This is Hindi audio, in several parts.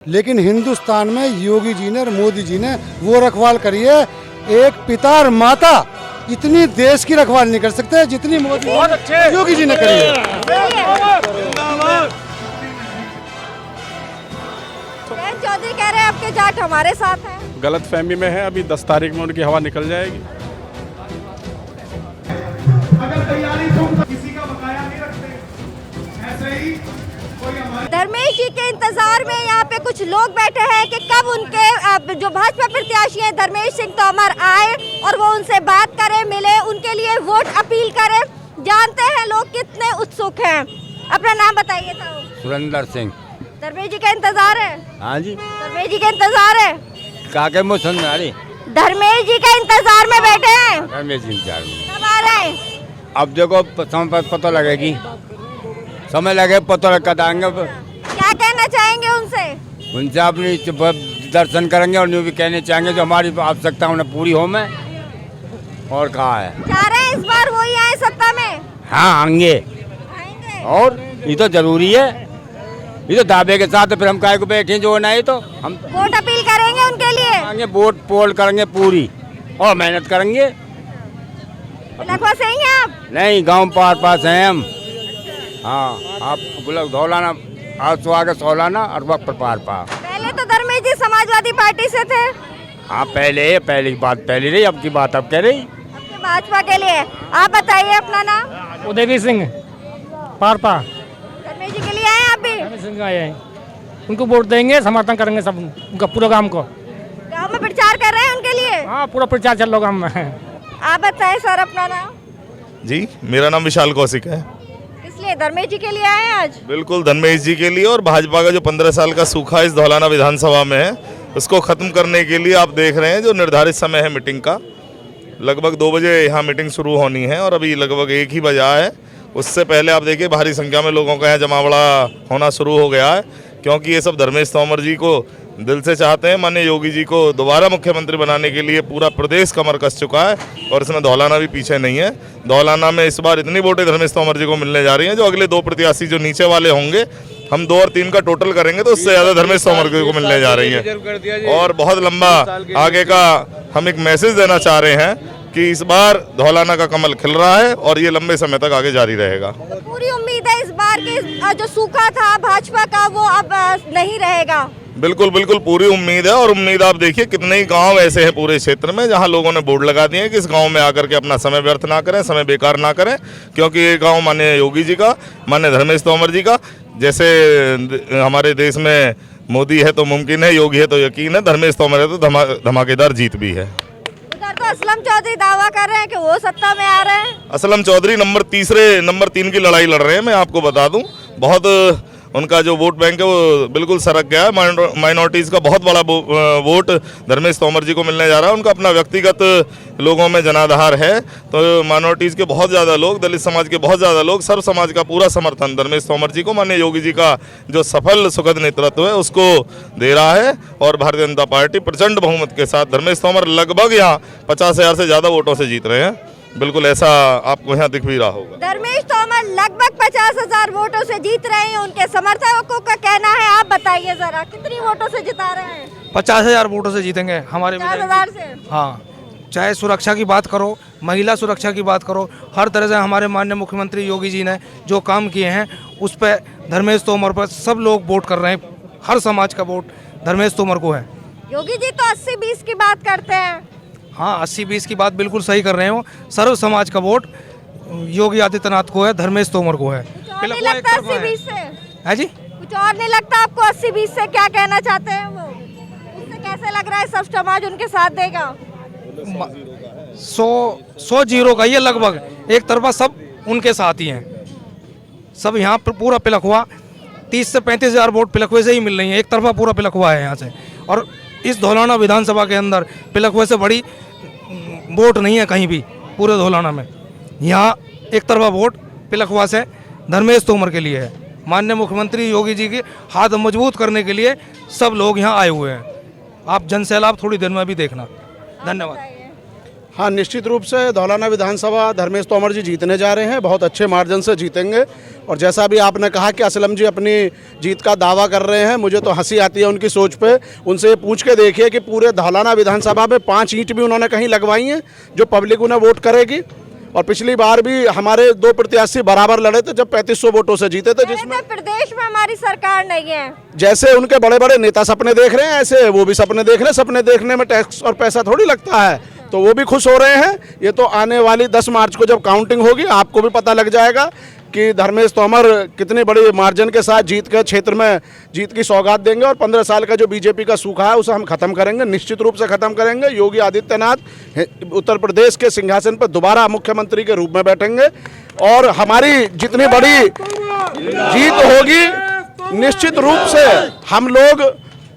लेकिन हिंदुस्तान में योगी जी ने और मोदी जी ने वो रखवाल करी है। एक पिता और माता इतनी देश की रखवाल नहीं कर सकते जितनी मोदी योगी जी ने करी है। चौधरी कह रहे हैं आपके जाट हमारे साथ हैं। गलत फहमी में है, अभी 10 तारीख में उनकी हवा निकल जाएगी। अगर तैयारी तो किसी का बकाया नहीं रखते, ऐसे ही धर्मेश जी के इंतजार में यहाँ पे कुछ लोग बैठे हैं कि कब उनके जो भाजपा प्रत्याशी हैं धर्मेश सिंह तोमर आए और वो उनसे बात करें, मिले, उनके लिए वोट अपील करें। जानते हैं लोग कितने उत्सुक हैं। अपना नाम बताइए था। सुरेंद्र सिंह। धर्मेश जी का इंतजार है। हाँ जी, धर्मेश जी का इंतजार है। काके मुझे सुन रही धर्मेश जी का इंतजार में बैठे हैं। रमेश इंतजार में कब आ रहे हैं? अब देखो समय पर पता लगेगी, समय लगे पता लगाएंगे। क्या कहना चाहेंगे उनसे? उनसे अपनी दर्शन करेंगे और यूँ भी कहने चाहेंगे जो हमारी आवश्यकता उन्हें पूरी हो में। और कहा है चाह रहे हैं इस बार वही आए सत्ता में। हाँ आएंगे, आएंगे। और ये तो जरूरी है। ये तो दावे के साथ फिर हम काहे को बैठे जो नहीं तो हम वोट अपील करेंगे उनके लिए। आएंगे, वोट पोल करेंगे पूरी और मेहनत करेंगे। लखवा से ही हैं आप? नहीं, गांव पास हैं हम। हाँ, आप गुलाब धौलाना आज तो आगे सोलाना और वक्त पर पार। पहले तो धर्मेश जी समाजवादी पार्टी से थे। हाँ पहले की बात पहले रही, अब की बात अब कह रही। आपके भाजपा के लिए आप बताइए अपना नाम। उदयवीर सिंह पारपा। धर्मेश जी के लिए आए आप भी? धर्मेश सिंह आए हैं, उनको वोट देंगे, समर्थन करेंगे सब उनका पूरा गांव को। गाँव में प्रचार कर रहे हैं उनके लिए। हाँ पूरा प्रचार चल रहा गांव में। आप बताएं सर अपना नाम। जी, मेरा नाम विशाल कौशिक है। इसलिए धर्मेश जी के लिए आए हैं आज। बिल्कुल धर्मेश जी के लिए और भाजपा का जो 15 साल का सूखा इस धौलाना विधानसभा में है उसको खत्म करने के लिए आप देख रहे हैं जो निर्धारित समय है मीटिंग का, लगभग 2 बजे यहाँ मीटिंग शुरू होनी है और अभी लगभग 1 ही बजा है। उससे पहले आप देखिए भारी संख्या में लोगों का यहाँ जमावड़ा होना शुरू हो गया है, क्योंकि ये सब धर्मेश तोमर जी को दिल से चाहते हैं। माननीय योगी जी को दोबारा मुख्यमंत्री बनाने के लिए पूरा प्रदेश कमर कस चुका है और इसमें धौलाना भी पीछे नहीं है। धौलाना में इस बार इतनी वोटें धर्मेश तोमर जी को मिलने जा रही हैं जो अगले 2 प्रत्याशी जो नीचे वाले होंगे, हम 2 और 3 का टोटल करेंगे तो उससे ज़्यादा धर्मेश तोमर जी को मिलने जा रही है। और बहुत लंबा आगे का हम एक मैसेज देना चाह रहे हैं कि इस बार धौलाना का कमल खिल रहा है और ये लंबे समय तक आगे जारी रहेगा। पूरी उम्मीद है इस बार के जो सूखा था भाजपा का वो अब नहीं रहेगा। बिल्कुल बिल्कुल पूरी उम्मीद है। और उम्मीद आप देखिए कितने ही गांव ऐसे हैं पूरे क्षेत्र में जहां लोगों ने बोर्ड लगा दिए हैं कि इस गांव में आकर के अपना समय व्यर्थ ना करें, समय बेकार ना करें, क्योंकि ये गांव माननीय योगी जी का, माननीय धर्मेश तोमर जी का, जैसे हमारे देश में मोदी है तो मुमकिन है, योगी है तो यकीन है, धर्मेश तोमर है तो धमाकेदार जीत भी है। उधर तो असलम चौधरी दावा कर रहे हैं कि वो सत्ता में आ रहे हैं। असलम चौधरी नंबर 3 की लड़ाई लड़ रहे हैं। मैं आपको बता दूं बहुत उनका जो वोट बैंक है वो बिल्कुल सरक गया है। माइनॉरिटीज़ का बहुत बड़ा वोट धर्मेश तोमर जी को मिलने जा रहा है। उनका अपना व्यक्तिगत लोगों में जनाधार है, तो माइनॉरिटीज़ के बहुत ज़्यादा लोग, दलित समाज के बहुत ज़्यादा लोग, सर्व समाज का पूरा समर्थन धर्मेश तोमर जी को, माननीय योगी जी का जो सफल सुखद नेतृत्व है उसको दे रहा है। और भारतीय जनता पार्टी प्रचंड बहुमत के साथ धर्मेश तोमर लगभग यहाँ 50,000 से ज़्यादा वोटों से जीत रहे हैं। बिल्कुल ऐसा आपको यहाँ दिख भी रहा होगा। धर्मेश तोमर लगभग 50,000 वोटों से जीत रहे हैं। उनके समर्थकों का कहना है, आप बताइए जरा कितनी वोटों से जिता रहे हैं? 50,000 वोटों से जीतेंगे हमारे 50,000 से। हाँ, चाहे सुरक्षा की बात करो, महिला सुरक्षा की बात करो, हर तरह से हमारे माननीय मुख्यमंत्री योगी जी ने जो काम किए हैं उस पर धर्मेश तोमर पर सब लोग वोट कर रहे हैं। हर समाज का वोट धर्मेश तोमर को है। योगी जी तो 80-20 की बात करते हैं। हाँ, 80-20 की बात बिल्कुल सही कर रहे हो। सर्व समाज का वोट योगी आदित्यनाथ को है, धर्मेश तोमर को है। कुछ और नहीं लगता 80-20 से? है जी, कुछ और नहीं लगता आपको 80-20 से? क्या कहना चाहते हैं वो? उससे कैसे लग रहा है सब समाज उनके साथ देगा? 100 जीरो का ये लगभग एक तरफा सब उनके साथ ही हैं। सब यहाँ पर पूरा पिलक हुआ 30 से 35,000 वोट पिलखुए से ही मिल रही है। एक तरफा पूरा पिलक हुआ है यहाँ से। और इस धौलाना विधानसभा के अंदर पिलखुए से बड़ी वोट नहीं है कहीं भी पूरे धौलाना में। यहाँ एक तरफा वोट पिलखुआ से धर्मेश तोमर के लिए है। माननीय मुख्यमंत्री योगी जी के हाथ मजबूत करने के लिए सब लोग यहाँ आए हुए हैं। आप जनसैलाब थोड़ी देर में भी देखना। धन्यवाद। हाँ, निश्चित रूप से धौलाना विधानसभा धर्मेश तोमर जी जीतने जा रहे हैं, बहुत अच्छे मार्जिन से जीतेंगे। और जैसा भी आपने कहा कि असलम जी अपनी जीत का दावा कर रहे हैं, मुझे तो हंसी आती है उनकी सोच पे। उनसे ये पूछ के देखिए कि पूरे धौलाना विधानसभा में 5 ईंट भी उन्होंने कहीं लगवाई हैं जो पब्लिक उन्हें वोट करेगी। और पिछली बार भी हमारे 2 प्रत्याशी बराबर लड़े थे जब 3500 वोटों से जीते थे, जिसमें प्रदेश में हमारी सरकार नहीं है। जैसे उनके बड़े बड़े नेता सपने देख रहे हैं, ऐसे वो भी सपने देख रहे हैं। सपने देखने में टैक्स और पैसा थोड़ी लगता है, तो वो भी खुश हो रहे हैं। ये तो आने वाली 10 मार्च को जब काउंटिंग होगी आपको भी पता लग जाएगा कि धर्मेश तोमर कितनी बड़ी मार्जिन के साथ जीत के क्षेत्र में जीत की सौगात देंगे। और 15 साल का जो बीजेपी का सूखा है उसे हम खत्म करेंगे, निश्चित रूप से खत्म करेंगे। योगी आदित्यनाथ उत्तर प्रदेश के सिंहासन पर दोबारा मुख्यमंत्री के रूप में बैठेंगे और हमारी जितनी बड़ी जीत होगी, निश्चित रूप से हम लोग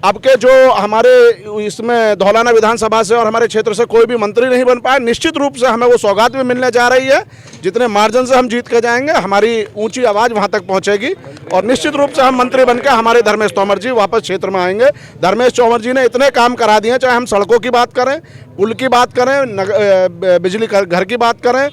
अब के जो हमारे इसमें धौलाना विधानसभा से और हमारे क्षेत्र से कोई भी मंत्री नहीं बन पाए, निश्चित रूप से हमें वो सौगात भी मिलने जा रही है। जितने मार्जिन से हम जीत के जाएंगे, हमारी ऊंची आवाज़ वहां तक पहुंचेगी और निश्चित रूप से हम मंत्री बनकर हमारे धर्मेश तोमर जी वापस क्षेत्र में आएंगे। धर्मेश तोमर जी ने इतने काम करा दिए, चाहे हम सड़कों की बात करें, पुल की बात करें, बिजली घर की बात करें,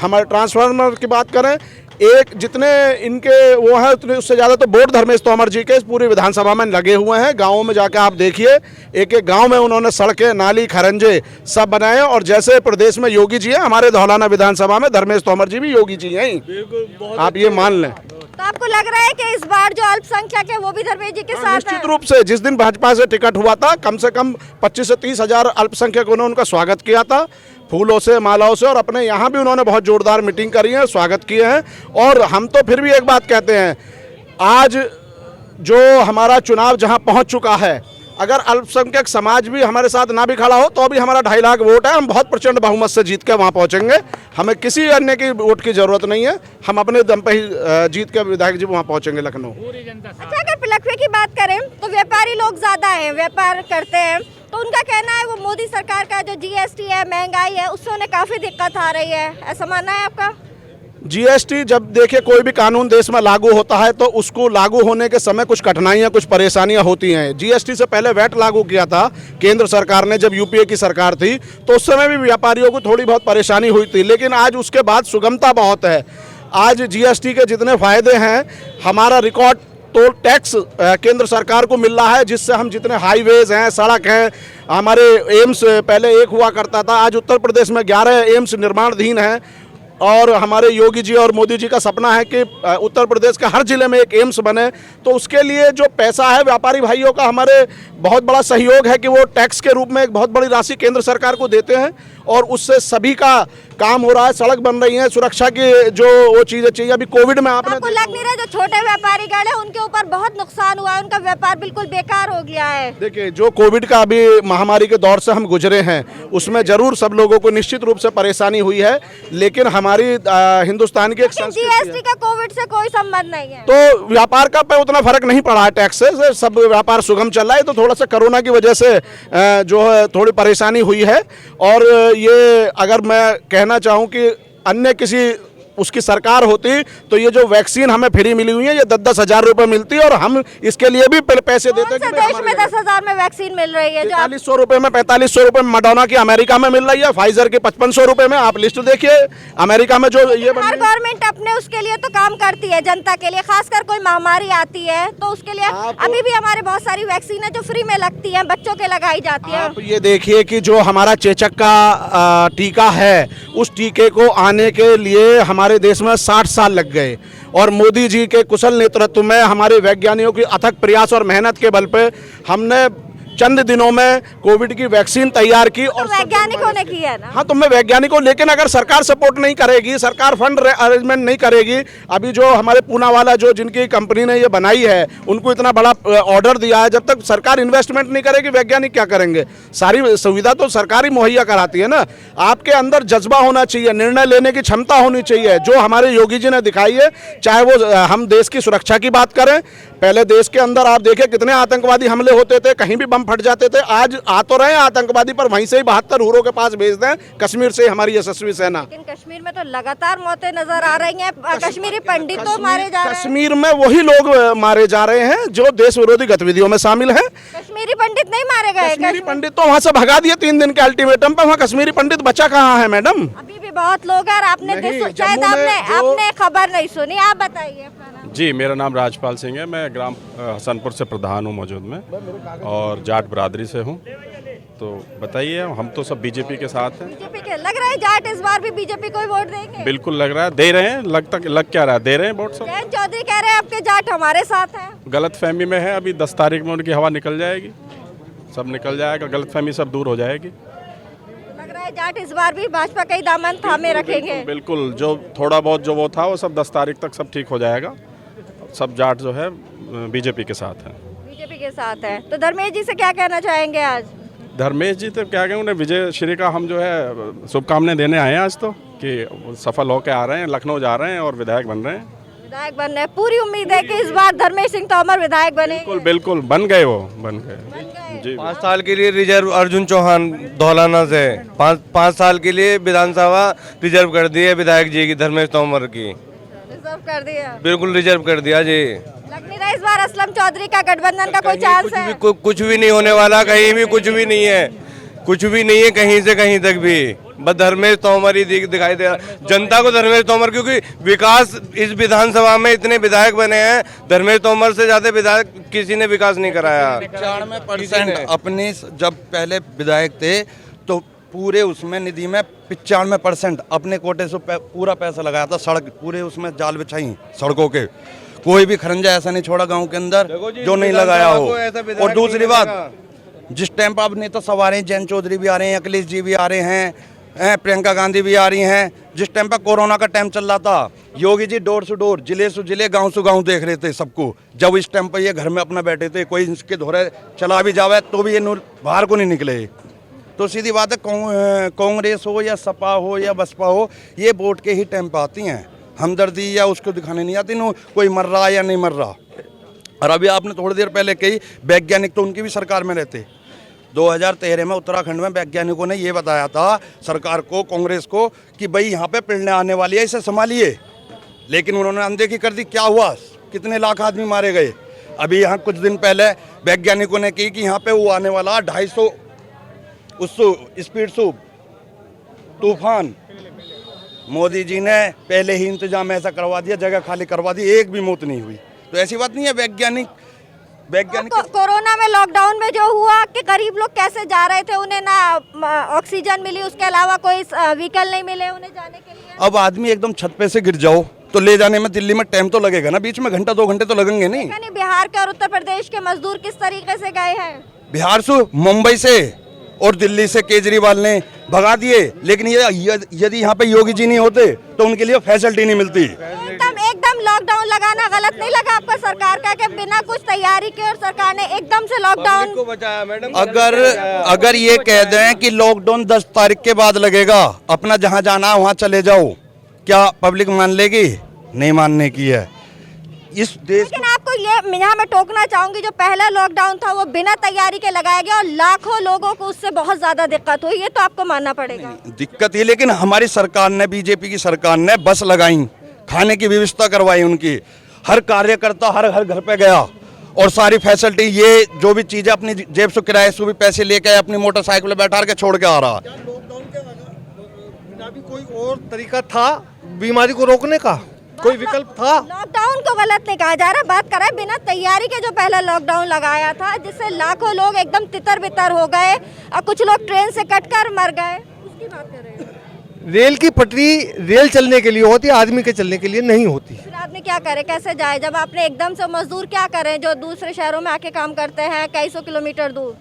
हमारे ट्रांसफार्मर की बात करें, एक जितने इनके वो है उतने उससे ज़्यादा तो वोट धर्मेश तोमर जी के इस पूरी विधानसभा में लगे हुए हैं। गाँवों में जाकर आप देखिए, एक एक गांव में उन्होंने सड़कें, नाली, खरंजे सब बनाए। और जैसे प्रदेश में योगी जी हैं, हमारे धौलाना विधानसभा में धर्मेश तोमर जी भी योगी जी हैं, आप ये मान लें। तो आपको लग रहा है कि इस बार जो अल्पसंख्यक है वो भी धर्मेश जी के साथ है? निश्चित रूप से जिस दिन भाजपा से टिकट हुआ था, कम से कम 25 से 30 हजार अल्पसंख्यकों ने उनका स्वागत किया था, फूलों से, मालाओं से। और अपने यहाँ भी उन्होंने बहुत जोरदार मीटिंग करी है, स्वागत किए हैं। और हम तो फिर भी एक बात कहते हैं, आज जो हमारा चुनाव जहाँ पहुँच चुका है, अगर अल्पसंख्यक समाज भी हमारे साथ ना भी खड़ा हो तो भी हमारा 2.5 लाख वोट है, हम बहुत प्रचंड बहुमत से जीत के वहाँ पहुँचेंगे। हमें किसी अन्य की वोट की जरूरत नहीं है, हम अपने दम पे ही जीत के विधायक जी वहाँ पहुँचेंगे लखनऊ। अच्छा, अगर पिलखवे की बात करें तो व्यापारी लोग ज्यादा हैं, व्यापार करते हैं, तो उनका कहना है वो मोदी सरकार का जो GST है, महंगाई है, उससे उन्हें काफी दिक्कत आ रही है, ऐसा मानना है आपका? GST जब देखिए कोई भी कानून देश में लागू होता है तो उसको लागू होने के समय कुछ कठिनाइयां, कुछ परेशानियां होती हैं। GST से पहले वैट लागू किया था केंद्र सरकार ने, जब UPA की सरकार थी, तो उस समय भी व्यापारियों को थोड़ी बहुत परेशानी हुई थी, लेकिन आज उसके बाद सुगमता बहुत है। आज GST के जितने फायदे हैं, हमारा रिकॉर्ड तो टैक्स केंद्र सरकार को मिल रहा है, जिससे हम जितने हाईवेज हैं, सड़क हैं, हमारे एम्स पहले एक हुआ करता था, आज उत्तर प्रदेश में 11 एम्स निर्माणाधीन हैं। और हमारे योगी जी और मोदी जी का सपना है कि उत्तर प्रदेश के हर जिले में एक एम्स बने। तो उसके लिए जो पैसा है व्यापारी भाइयों का, हमारे बहुत बड़ा सहयोग है कि वो टैक्स के रूप में एक बहुत बड़ी राशि केंद्र सरकार को देते हैं और उससे सभी का काम हो रहा है, सड़क बन रही है, सुरक्षा की जो वो चीज़ें चाहिए। अभी कोविड में आपको लग नहीं रहा जो छोटे व्यापारी गण है उनके ऊपर बहुत नुकसान हुआ है, उनका व्यापार बिल्कुल बेकार हो गया है? देखिए, जो कोविड का अभी महामारी के दौर से हम गुजरे हैं, उसमें जरूर सब लोगों को निश्चित रूप से परेशानी हुई है, लेकिन हमारी हिंदुस्तान की एक GST का कोविड से कोई संबंध नहीं है, तो व्यापार का पे उतना फर्क नहीं पड़ा है टैक्स से, सब व्यापार सुगम चल रहा है। तो थोड़ा सा कोरोना की वजह से जो है थोड़ी परेशानी हुई है। और ये अगर मैं कहना चाहूँ कि अन्य किसी उसकी सरकार होती तो ये जो वैक्सीन हमें फ्री मिली हुई है, ये 10-10 हजार रुपए मिलती और हम इसके लिए भी पैसे देते। देश में 10,000 में वैक्सीन मिल रही है, 4500 रुपए में, 4500 रुपए में मडोना की अमेरिका में मिल रही है, फाइजर की 5500 रुपए में। आप लिस्ट देखिए अमेरिका में जो ये हर गवर्नमेंट अपने उसके लिए तो काम करती है, जनता के लिए, खासकर कोई महामारी आती है तो उसके लिए अभी भी हमारे बहुत सारी वैक्सीन है जो फ्री में लगती है, बच्चों के लगाई जाती है। आप ये देखिए कि जो हमारा चेचक का टीका है, उस टीके को आने के लिए हमारे देश में 60 साल लग गए और मोदी जी के कुशल नेतृत्व में, हमारे वैज्ञानिकों की अथक प्रयास और मेहनत के बल पे हमने चंद दिनों में कोविड की वैक्सीन तैयार की। और वैज्ञानिकों ने की है ना? हाँ, तो मैं वैज्ञानिकों, लेकिन अगर सरकार सपोर्ट नहीं करेगी, सरकार फंड अरेंजमेंट नहीं करेगी, अभी जो हमारे पूना वाला जो जिनकी कंपनी ने ये बनाई है, उनको इतना बड़ा ऑर्डर दिया है, जब तक सरकार इन्वेस्टमेंट नहीं करेगी वैज्ञानिक क्या करेंगे? सारी सुविधा तो सरकार ही मुहैया कराती है ना। आपके अंदर जज्बा होना चाहिए, निर्णय लेने की क्षमता होनी चाहिए, जो हमारे योगी जी ने दिखाई है। चाहे वो हम देश की सुरक्षा की बात करें, पहले देश के अंदर आप देखिए कितने आतंकवादी हमले होते थे, कहीं भी बम फट जाते थे, आज आ तो रहे हैं आतंकवादी, पर वहीं से ही 72 हुरों के पास भेज दें कश्मीर से हमारी यशस्वी सेना। लेकिन कश्मीर में तो लगातार मौतें नजर आ रही हैं, कश्मीरी पंडित तो मारे जा रहे हैं। कश्मीर में वही लोग मारे जा रहे हैं जो देश विरोधी गतिविधियों में शामिल हैं। कश्मीरी पंडित नहीं मारे गए? कश्मीरी पंडित तो वहाँ से भगा दिए 3 दिन के अल्टीमेटम पे, वहाँ कश्मीरी पंडित बचा कहाँ है मैडम? अभी भी बहुत लोग हैं और आपने नहीं, शायद जम्मू में आपने खबर नहीं सुनी, आप बताइए अपना नाम। जी, मेरा नाम राजपाल सिंह है। मैं ग्राम हसनपुर से प्रधान हूँ मौजूद में और जाट बरादरी से हूँ। तो बताइए, हम तो सब बीजेपी के साथ हैं। बीजेपी के लग रहा है जाट इस बार भी बीजेपी को ही वोट देंगे? बिल्कुल लग रहा है, दे रहे हैं, लग क्या रहा है, दे रहे हैं वोट सब। जयंत चौधरी कह रहे हैं आपके जाट हमारे साथ हैं। गलत फहमी में है, अभी 10 तारीख में उनकी हवा निकल जाएगी, सब निकल जाएगा, गलत फहमी सब दूर हो जाएगी। लग रहा है जाट इस बार भी भाजपा का ही दामन थामे रखेंगे। बिल्कुल, जो थोड़ा बहुत जो वो था वो सब 10 तारीख तक सब ठीक हो जाएगा। सब जाट जो है बीजेपी के साथ हैं। बीजेपी के साथ है। तो धर्मेश जी से क्या कहना चाहेंगे आज? धर्मेश जी तो क्या कहें, उन्हें विजय श्री का हम जो है शुभकामनाएं देने आए हैं आज, तो कि सफल होकर आ रहे हैं, लखनऊ जा रहे हैं और विधायक बन रहे हैं। विधायक बन रहे हैं, पूरी उम्मीद है कि इस बार धर्मेश सिंह तोमर विधायक बनेंगे। बिल्कुल बिल्कुल बन गए, वो बन गए जी। 5 साल के लिए रिजर्व अर्जुन चौहान धौलाना से 5 साल के लिए विधानसभा रिजर्व कर दी है विधायक जी की, धर्मेश तोमर की रिजर्व कर दिया, बिल्कुल रिजर्व कर दिया जी। लग नहीं रहा इस बार असलम चौधरी का गठबंधन का कोई चांस है? कुछ भी नहीं होने वाला, कहीं भी कुछ भी नहीं है, कुछ भी नहीं है कहीं से कहीं तक भी। बस धर्मेश तोमर ही दिखाई दे रहा जनता को, धर्मेश तोमर, क्योंकि विकास इस विधानसभा में इतने विधायक बने हैं, धर्मेश तोमर से ज्यादा विधायक किसी ने विकास नहीं कराया। 95% अपने जब पहले विधायक थे तो पूरे उसमें निधि में 95% अपने कोटे से पूरा पैसा लगाया था। सड़क पूरे उसमें जाल बिछाई सड़कों के, कोई भी खरंजा ऐसा नहीं छोड़ा गांव के अंदर जो नहीं लगाया हो। और दूसरी बात, जिस टाइम पर अब नेता सब आ रहे हैं, जयंत चौधरी भी आ रहे हैं, अखिलेश जी भी आ रहे हैं, प्रियंका गांधी भी आ रही हैं। जिस टाइम पर कोरोना का टाइम चल रहा था, योगी जी डोर से डोर, जिले से जिले, गांव से गांव देख रहे थे सबको। जब इस टाइम पर ये घर में अपना बैठे थे, कोई इसके धोरे चला भी जावे तो भी ये बाहर को नहीं निकले। तो सीधी बात है, कांग्रेस हो या सपा हो या बसपा हो, ये वोट के ही टाइम पर आती हैं, हमदर्दी या उसको दिखाने नहीं आती, नो कोई मर रहा या नहीं मर रहा। और अभी आपने थोड़ी देर पहले कही वैज्ञानिक तो उनकी भी सरकार में रहते। 2013 में उत्तराखंड में वैज्ञानिकों ने ये बताया था सरकार को, कांग्रेस को, कि भाई यहाँ पे पिलने आने वाली है, इसे संभालिए। लेकिन उन्होंने अनदेखी कर दी। क्या हुआ? कितने लाख आदमी मारे गए। अभी यहाँ कुछ दिन पहले वैज्ञानिकों ने की कि यहाँ पे वो आने वाला 250 स्पीड तूफान। मोदी जी ने पहले ही इंतजाम ऐसा करवा दिया, जगह खाली करवा दी, एक भी मौत नहीं हुई। तो ऐसी बात नहीं है। वैज्ञानिक कोरोना में लॉकडाउन में जो हुआ कि गरीब लोग कैसे जा रहे थे, उन्हें ना ऑक्सीजन मिली, उसके अलावा कोई व्हीकल नहीं मिले उन्हें जाने के लिए। अब आदमी एकदम छत पे से गिर जाओ तो ले जाने में दिल्ली में टाइम तो लगेगा ना, बीच में घंटा 2 घंटे तो लगेंगे नहीं। बिहार के और उत्तर प्रदेश के मजदूर किस तरीके से गए हैं? बिहार से, मुंबई से और दिल्ली से केजरीवाल ने भगा दिए। लेकिन यदि यहाँ पे योगी जी नहीं होते तो उनके लिए फैसिलिटी नहीं मिलती। एकदम लॉकडाउन लगाना गलत नहीं लगा आपको सरकार का, कि बिना कुछ तैयारी के और सरकार ने एकदम से लॉकडाउन को बचाया मैडम? अगर ये कह दें कि लॉकडाउन 10 तारीख के बाद लगेगा, अपना जहाँ जाना है वहाँ चले जाओ, क्या पब्लिक मान लेगी? नहीं मानने की है इस देश। लेकिन आपको ये यहाँ मैं टोकना चाहूंगी, जो पहला लॉकडाउन था वो बिना तैयारी के लगाया गया और लाखों लोगों को उससे बहुत ज्यादा दिक्कत हुई, ये तो आपको मानना पड़ेगा। दिक्कत ही, लेकिन हमारी सरकार ने, बीजेपी की सरकार ने बस लगाई, खाने की व्यवस्था करवाई, उनकी हर कार्यकर्ता हर घर पे गया और सारी फैसिलिटी, ये जो भी चीजें अपनी जेब से किराए से भी पैसे लेके अपनी मोटरसाइकिल बैठा के छोड़ के आ रहा। भी कोई और तरीका था बीमारी को रोकने का? कोई विकल्प था? लॉकडाउन को गलत नहीं कहा जा रहा, बात कर रहे हैं बिना तैयारी के जो पहला लॉकडाउन लगाया था, जिससे लाखों लोग एकदम तितर बितर हो गए और कुछ लोग ट्रेन से कटकर मर गए, उसकी बात कर रहे हैं। रेल की पटरी रेल चलने के लिए होती है, आदमी के चलने के लिए नहीं होती। फिर आदमी क्या करे, कैसे जाए? जब आपने एकदम से, मजदूर क्या करें जो दूसरे शहरों में आके काम करते हैं कई सौ किलोमीटर दूर?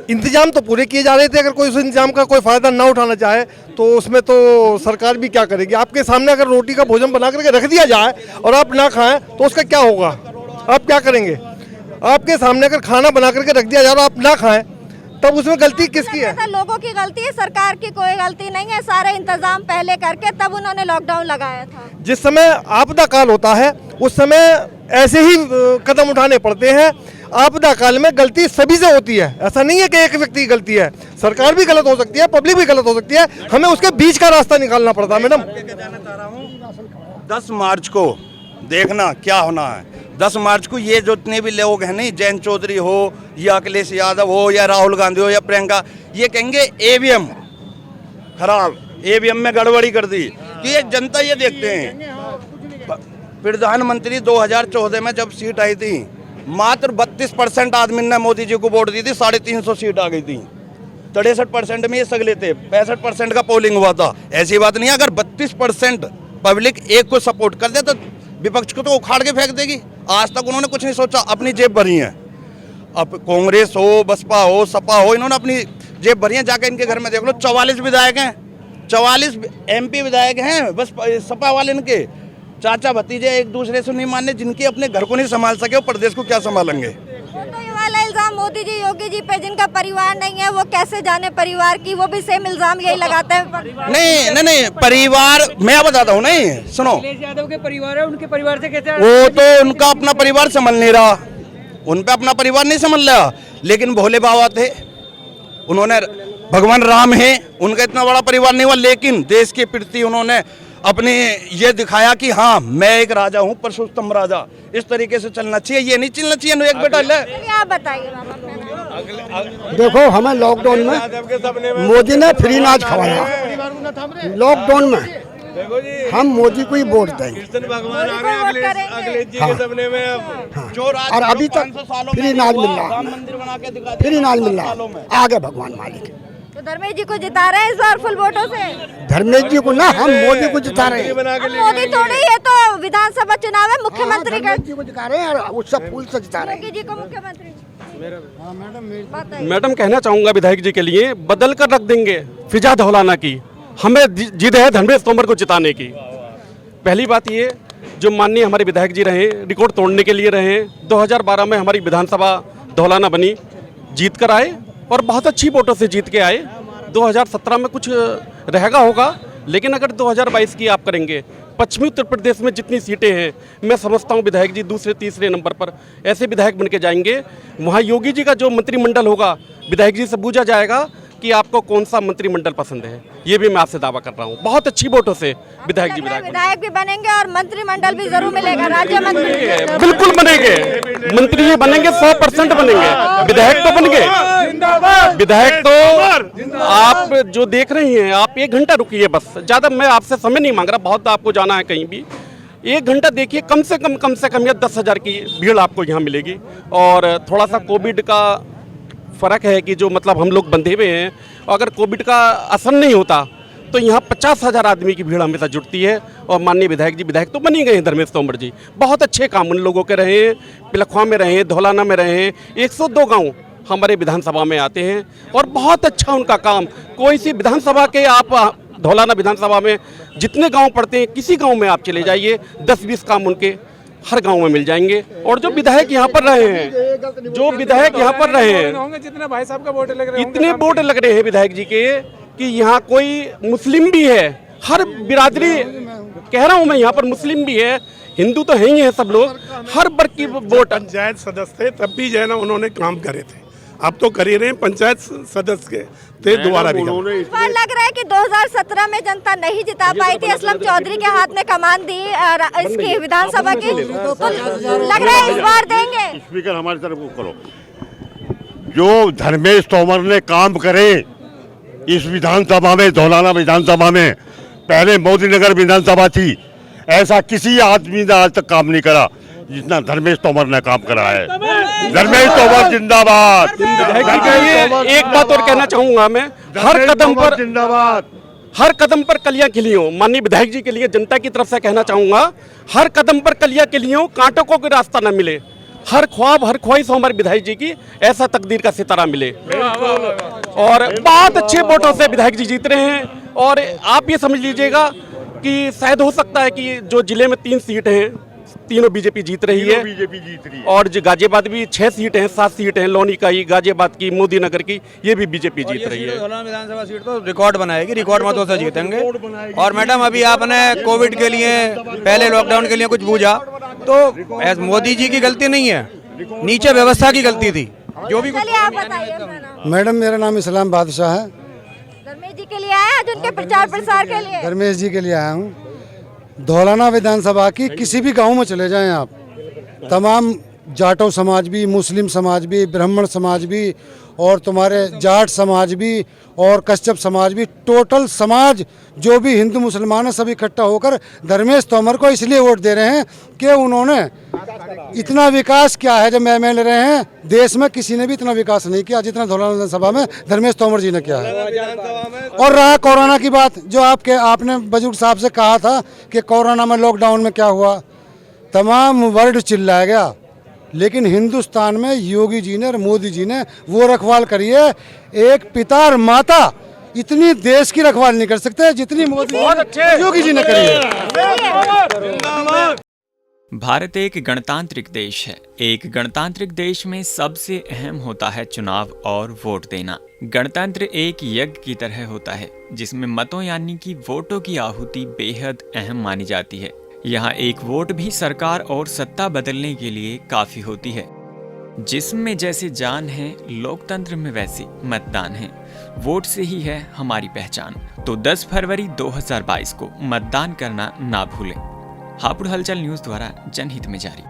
इंतजाम तो पूरे किए जा रहे थे। अगर कोई उस इंतजाम का कोई फायदा ना उठाना चाहे तो उसमें तो सरकार भी क्या करेगी? आपके सामने अगर रोटी का भोजन बना करके रख दिया जाए और आप ना खाएं तो उसका क्या होगा? आप क्या करेंगे? आपके सामने अगर खाना बना करके रख दिया जाए और आप ना खाएं तब उसमें गलती किसकी है? लोगों की गलती है, सरकार की कोई गलती नहीं है। सारे इंतजाम पहले करके तब उन्होंने लॉकडाउन लगाया था। जिस समय आपदा काल होता है उस समय ऐसे ही कदम उठाने पड़ते हैं। आपदा काल में गलती सभी से होती है, ऐसा नहीं है कि एक व्यक्ति की गलती है। सरकार भी गलत हो सकती है, पब्लिक भी गलत हो सकती है, हमें उसके बीच का रास्ता निकालना पड़ता है। मैडम 10 मार्च को देखना क्या होना है। 10 मार्च को ये जितने भी लोग हैं, नहीं जयंत चौधरी हो या अखिलेश यादव हो या राहुल गांधी हो या प्रियंका, ये कहेंगे ईवीएम खराब, ईवीएम में गड़बड़ी कर दी। कि ये जनता ये देखते हैं। प्रधानमंत्री 2014 में जब सीट आई थी, मात्र 32% आदमी ने मोदी जी को वोट दी थी, 350 सीट आ गई थी। 63% में ये सगले थे, 65% का पोलिंग हुआ था। ऐसी बात नहीं है, अगर 32% पब्लिक एक को सपोर्ट कर दे तो विपक्ष को तो उखाड़ के फेंक देगी। आज तक उन्होंने कुछ नहीं सोचा, अपनी जेब भरी है। अब कांग्रेस हो, बसपा हो, सपा हो, इन्होंने अपनी जेब भरी है। जाकर इनके घर में देख लो, 44 विधायक हैं, 44 MP विधायक हैं, बस सपा वाले इनके चाचा भतीजे एक दूसरे से नहीं मानने, जिनके अपने घर को नहीं संभाल सके वो प्रदेश को क्या संभालेंगे। तो ये वाला इल्जाम मोदी जी, योगी जी पे, जिनका परिवार नहीं है वो कैसे जाने परिवार की, वो भी सेम इल्जाम यही लगाते हैं। नहीं, परिवार मैं बताता हूँ। नहीं सुनो, यादव के परिवार है, उनके परिवार से कैसे वो तो उनका अपना परिवार संभल नहीं रहा, उन पे अपना परिवार नहीं संभल रहा। लेकिन भोले बाबा थे, उन्होंने भगवान राम है, उनका इतना बड़ा परिवार नहीं हुआ, लेकिन देश के प्रति उन्होंने अपने ये दिखाया कि हाँ मैं एक राजा हूँ, पुरुषोत्तम राजा। इस तरीके से चलना चाहिए, ये नहीं चलना चाहिए एक बेटा ले। आप बताइए। देखो, हमें लॉकडाउन में मोदी ने फ्री अनाज खवाया। लॉकडाउन में हम मोदी को ही वोट देंगे। और अभी तक फ्री अनाज मिल रहा, फ्री अनाज मिल रहा। आगे भगवान मालिक। तो धर्मेश जी को जिता रहे हैं इस बार फुल वोटों से। धर्मेश जी को ना, हम मोदी को जिता रहे हैं। मोदी थोड़ी है, तो विधानसभा चुनाव है, मुख्यमंत्री जी को जिता रहे हैं और उससे फूल से जिता रहे हैं। योगी जी को मुख्यमंत्री। मैडम कहना चाहूँगा विधायक जी के लिए, बदल कर रख देंगे फिजा धौलाना की। हमें जिद है धर्मेश तोमर को जिताने की। पहली बात ये, जो माननीय हमारे विधायक जी रहे, रिकॉर्ड तोड़ने के लिए रहे। 2012 में हमारी विधानसभा धौलाना बनी, जीत कर आए और बहुत अच्छी वोटों से जीत के आए। 2017 में कुछ रहेगा होगा, लेकिन अगर 2022 की आप करेंगे, पश्चिमी उत्तर प्रदेश में जितनी सीटें हैं, मैं समझता हूं विधायक जी दूसरे तीसरे नंबर पर ऐसे विधायक बन के जाएंगे। वहां योगी जी का जो मंत्रिमंडल होगा, विधायक जी से पूछा जाएगा कि आपको कौन सा मंत्रिमंडल पसंद है। ये भी मैं आपसे दावा कर रहा हूँ, बहुत अच्छी वोटों से विधायक जी विधायक भी बनेंगे और मंत्रिमंडल भी जरूर मिलेगा। राज्य मंत्री बिल्कुल बनेंगे, मंत्री ये बनेंगे, 100% बनेंगे। विधायक तो बन गए, विधायक तो आप जो देख रही हैं, आप 1 घंटा रुकिए बस, ज़्यादा मैं आपसे समय नहीं मांग रहा, बहुत आपको जाना है कहीं भी। 1 घंटा देखिए, कम से कम या 10,000 की भीड़ आपको यहाँ मिलेगी। और थोड़ा सा कोविड का फ़र्क है कि जो मतलब हम लोग बंधे हुए हैं, अगर कोविड का असर नहीं होता तो यहाँ 50,000 आदमी की भीड़ हमेशा जुटती है। और माननीय विधायक जी, विधायक तो बन ही गए हैं धर्मेश तोमर जी, बहुत अच्छे काम उन लोगों के रहे हैं। पिलखवा में रहे, धौलाना में रहे, 102 गाँव हमारे विधानसभा में आते हैं और बहुत अच्छा उनका काम। कोई सी विधानसभा के आप धौलाना विधानसभा में जितने गाँव पड़ते हैं, किसी गाँव में आप चले जाइए, 10-20 काम उनके हर गांव में मिल जाएंगे। और जो विधायक यहाँ पर रहे हैं, जो विधायक यहाँ पर रहे हैं, जितने भाई साहब का वोट लग रहे हैं, इतने वोट लग रहे हैं विधायक जी के कि यहाँ कोई मुस्लिम भी है, हर बिरादरी कह रहा हूँ मैं, यहाँ पर मुस्लिम भी है, हिंदू तो है ही है, सब लोग, हर वर्ग की वोट। पंचायत सदस्य थे तब भी जो है ना उन्होंने काम करे थे, अब तो कर ही रहे हैं पंचायत सदस्य के थे दोबारा भी। इस बार लग रहा है कि 2017 में जनता नहीं जिता पाई थी, असलम चौधरी के हाथ में कमान दी इसकी विधानसभा की, तो लग रहा है इस बार देंगे। स्पीकर हमारी तरफ करो, जो धर्मेश तोमर ने काम करे इस विधानसभा में, धौलाना विधानसभा में, पहले मोदी नगर विधानसभा थी, ऐसा किसी आदमी ने आज तक काम नहीं करा जितना धर्मेश तोमर ने काम करा है। धर्मेश तोमर जिंदाबाद। एक बात और कहना चाहूंगा मैं, हर कदम पर जिंदाबाद, हर कदम पर कलियां खिली हो। माननीय विधायक जी के लिए जनता की तरफ से कहना चाहूंगा, हर कदम पर कलियां खिली हो, कांटों को कोई रास्ता न मिले। हर ख्वाब, हर ख्वाहिश हो हमारे विधायक जी की, ऐसा तकदीर का सितारा मिले। और बहुत अच्छे वोटों से विधायक जी जीत रहे हैं। और आप ये समझ लीजिएगा कि शायद हो सकता है कि जो जिले में 3 सीट हैं, तीनों बीजेपी जीत रही है। बीजेपी जीत रही है। और जो गाजियाबाद भी 6 सीट हैं, 7 सीट हैं, लोनी का ही, गाजियाबाद की, मोदी नगर की, ये भी बीजेपी जीत रही है। विधानसभा सीट तो रिकॉर्ड बनाएगी, रिकॉर्ड मतों से जीतेंगे। और मैडम अभी आपने कोविड के लिए, पहले लॉकडाउन के लिए कुछ बूझा, तो मोदी जी की गलती नहीं है, नीचे व्यवस्था की गलती थी। जो भी चलिए आप बताइए अपना नाम। मैडम मेरा नाम इस्लाम बादशाह है। धर्मेश जी के लिए आए आज उनके प्रचार प्रसार के लिए? धर्मेश जी के लिए आया हूँ। धौलाना विधानसभा की किसी भी गांव में चले जाएं आप, तमाम जाटो समाज भी, मुस्लिम समाज भी, ब्राह्मण समाज भी और तुम्हारे जाट समाज भी और कश्यप समाज भी, टोटल समाज जो भी हिंदू मुसलमान है सब इकट्ठा होकर धर्मेश तोमर को इसलिए वोट दे रहे हैं कि उन्होंने इतना विकास किया है। जब एमएलए रहे हैं देश में किसी ने भी इतना विकास नहीं किया जितना धौलाना विधानसभा में धर्मेश तोमर जी ने किया है। और रहा कोरोना की बात, जो आपने बुजुर्ग साहब से कहा था कि कोरोना में लॉकडाउन में क्या हुआ, तमाम वर्ल्ड चिल्लाया गया, लेकिन हिंदुस्तान में योगी जी ने और मोदी जी ने वो रखवाल करी है। एक पिता और माता इतनी देश की रखवाल नहीं कर सकते जितनी मोदी योगी जी ने करी है। भारत एक गणतांत्रिक देश है। एक गणतांत्रिक देश में सबसे अहम होता है चुनाव और वोट देना। गणतंत्र एक यज्ञ की तरह होता है जिसमें मतों यानी कि वोटों की आहुति बेहद अहम मानी जाती है। यहाँ एक वोट भी सरकार और सत्ता बदलने के लिए काफी होती है। जिस्म में जैसे जान है, लोकतंत्र में वैसे मतदान है। वोट से ही है हमारी पहचान। तो 10 फरवरी 2022 को मतदान करना ना भूलें। हापुड़ हलचल न्यूज़ द्वारा जनहित में जारी।